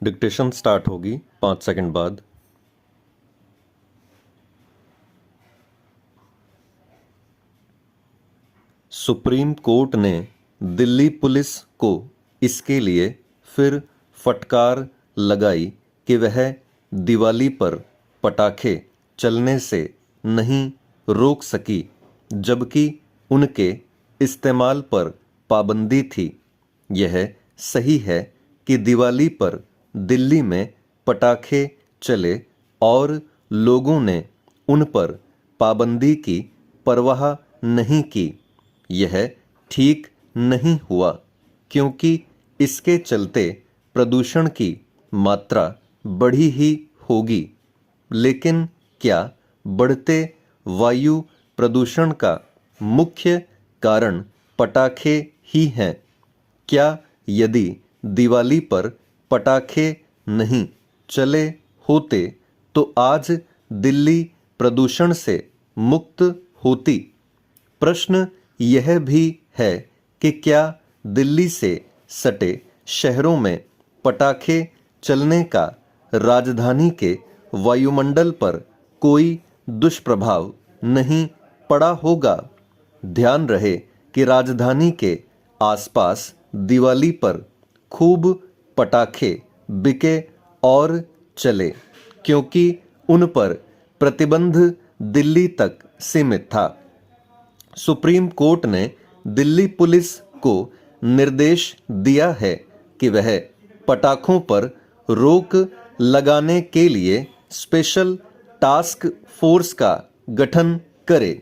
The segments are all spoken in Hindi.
डिक्टेशन स्टार्ट होगी 5 सेकंड बाद। सुप्रीम कोर्ट ने दिल्ली पुलिस को इसके लिए फिर फटकार लगाई कि वह दिवाली पर पटाखे चलने से नहीं रोक सकी, जबकि उनके इस्तेमाल पर पाबंदी थी। यह सही है कि दिवाली पर दिल्ली में पटाखे चले और लोगों ने उन पर पाबंदी की परवाह नहीं की। यह ठीक नहीं हुआ, क्योंकि इसके चलते प्रदूषण की मात्रा बढ़ी ही होगी। लेकिन क्या बढ़ते वायु प्रदूषण का मुख्य कारण पटाखे ही हैं? क्या यदि दिवाली पर पटाखे नहीं चले होते तो आज दिल्ली प्रदूषण से मुक्त होती? प्रश्न यह भी है कि क्या दिल्ली से सटे शहरों में पटाखे चलने का राजधानी के वायुमंडल पर कोई दुष्प्रभाव नहीं पड़ा होगा? ध्यान रहे कि राजधानी के आसपास दिवाली पर खूब पटाखे बिके और चले, क्योंकि उन पर प्रतिबंध दिल्ली तक सीमित था। सुप्रीम कोर्ट ने दिल्ली पुलिस को निर्देश दिया है कि वह पटाखों पर रोक लगाने के लिए स्पेशल टास्क फोर्स का गठन करे।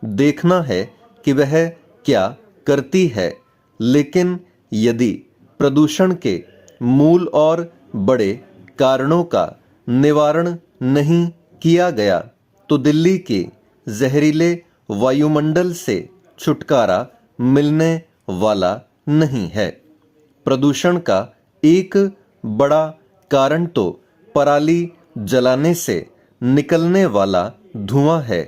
देखना है कि वह क्या करती है। लेकिन यदि प्रदूषण के मूल और बड़े कारणों का निवारण नहीं किया गया तो दिल्ली के जहरीले वायुमंडल से छुटकारा मिलने वाला नहीं है। प्रदूषण का एक बड़ा कारण तो पराली जलाने से निकलने वाला धुआं है,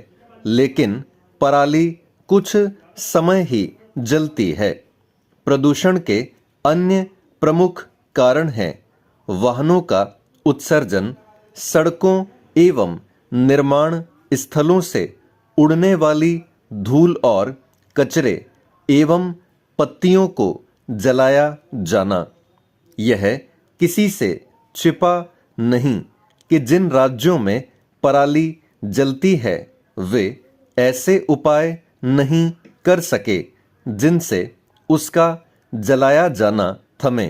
लेकिन पराली कुछ समय ही जलती है। प्रदूषण के अन्य प्रमुख कारण हैं वाहनों का उत्सर्जन, सड़कों एवं निर्माण स्थलों से उड़ने वाली धूल और कचरे एवं पत्तियों को जलाया जाना। यह किसी से छिपा नहीं कि जिन राज्यों में पराली जलती है वे ऐसे उपाय नहीं कर सके जिनसे उसका जलाया जाना थमे।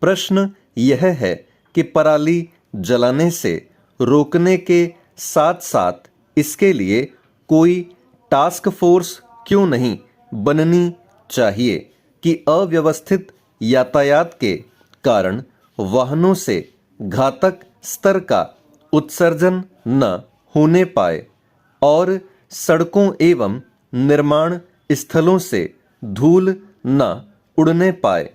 प्रश्न यह है कि पराली जलाने से रोकने के साथ साथ इसके लिए कोई टास्क फोर्स क्यों नहीं बननी चाहिए कि अव्यवस्थित यातायात के कारण वाहनों से घातक स्तर का उत्सर्जन न होने पाए और सड़कों एवं निर्माण स्थलों से धूल न उड़ने पाए।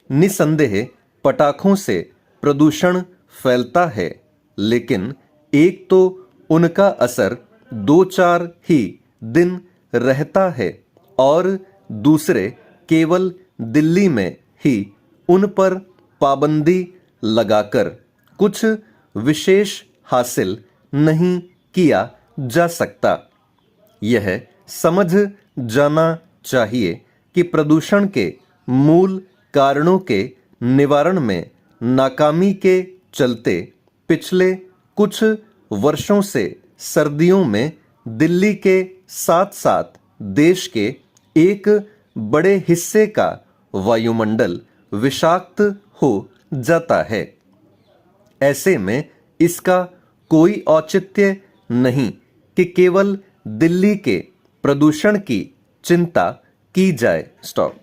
निसंदेह पटाखों से प्रदूषण फैलता है, लेकिन एक तो उनका असर 2-4 ही दिन रहता है और दूसरे केवल दिल्ली में ही उन पर पाबंदी लगाकर कुछ विशेष हासिल नहीं किया जा सकता। यह समझ जाना चाहिए कि प्रदूषण के मूल कारणों के निवारण में नाकामी के चलते पिछले कुछ वर्षों से सर्दियों में दिल्ली के साथ साथ देश के एक बड़े हिस्से का वायुमंडल विषाक्त हो जाता है। ऐसे में इसका कोई औचित्य नहीं कि केवल दिल्ली के प्रदूषण की चिंता की जाए। स्टॉप।